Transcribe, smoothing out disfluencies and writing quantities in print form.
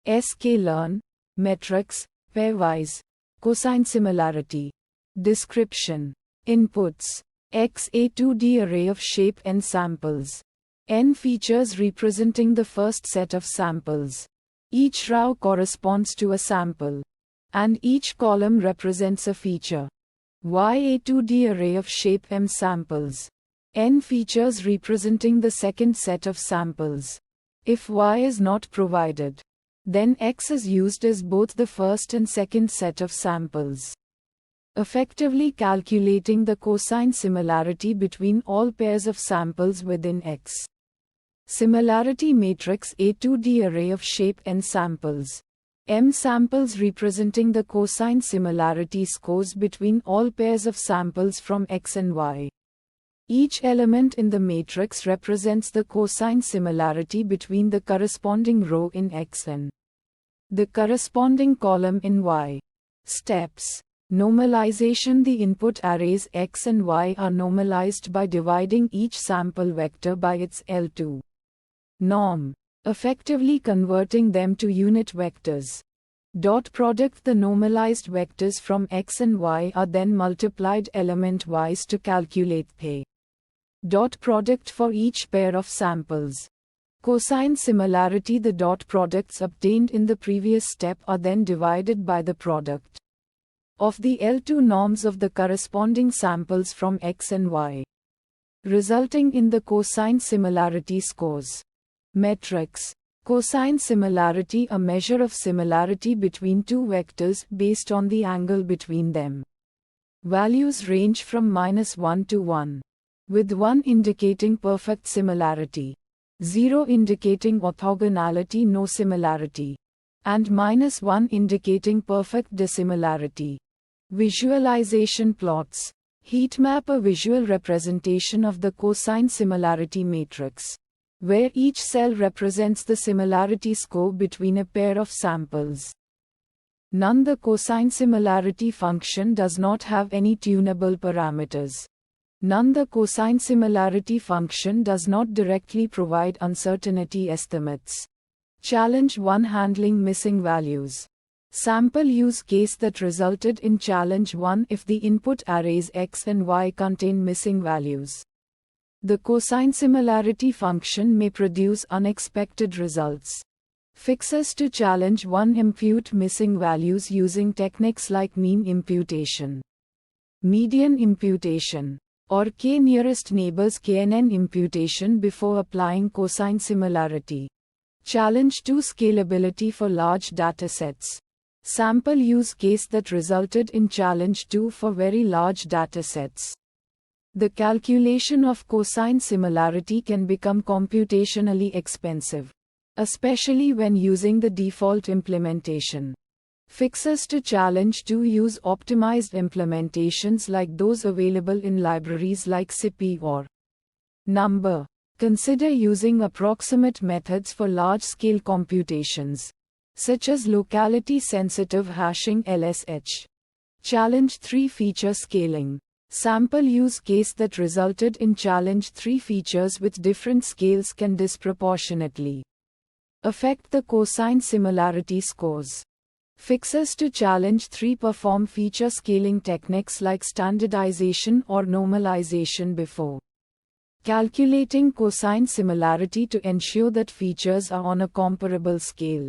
sklearn, metrics, pairwise, cosine similarity. Description. Inputs. X a 2D array of shape n samples. N features representing the first set of samples. Each row corresponds to a sample, and each column represents a feature. Y a 2D array of shape m samples. N features representing the second set of samples. If Y is not provided, then X is used as both the first and second set of samples, effectively calculating the cosine similarity between all pairs of samples within X. Similarity matrix a 2D array of shape n samples. M samples representing the cosine similarity scores between all pairs of samples from X and Y. Each element in the matrix represents the cosine similarity between the corresponding row in X and the corresponding column in Y. Steps. Normalization. The input arrays X and Y are normalized by dividing each sample vector by its L2 norm, effectively converting them to unit vectors. Dot product. The normalized vectors from X and Y are then multiplied element-wise to calculate the dot product for each pair of samples. Cosine similarity. The dot products obtained in the previous step are then divided by the product of the L2 norms of the corresponding samples from X and Y, resulting in the cosine similarity scores. Metrics. Cosine similarity. A measure of similarity between two vectors based on the angle between them. Values range from -1 to 1, with 1 indicating perfect similarity, 0 indicating orthogonality no similarity, and -1 indicating perfect dissimilarity. Visualization plots. Heat map. A visual representation of the cosine similarity matrix, where each cell represents the similarity score between a pair of samples. None. The cosine similarity function does not have any tunable parameters. None. The cosine similarity function does not directly provide uncertainty estimates. Challenge 1. Handling missing values. Sample use case that resulted in challenge 1. If the input arrays X and Y contain missing values, the cosine similarity function may produce unexpected results. Fixes to challenge 1. Impute missing values using techniques like mean imputation, median imputation, or k-nearest neighbors KNN imputation before applying cosine similarity. Challenge 2. Scalability for large datasets. Sample use case that resulted in challenge 2 for very large datasets. The calculation of cosine similarity can become computationally expensive, especially when using the default implementation. Fixes to challenge 2. Use optimized implementations like those available in libraries like SciPy or Number. Consider using approximate methods for large-scale computations, such as locality-sensitive hashing (LSH). Challenge 3. Feature scaling. Sample use case that resulted in challenge 3. Features with different scales can disproportionately affect the cosine similarity scores. Fixes to challenge 3. Perform feature scaling techniques like standardization or normalization before calculating cosine similarity to ensure that features are on a comparable scale.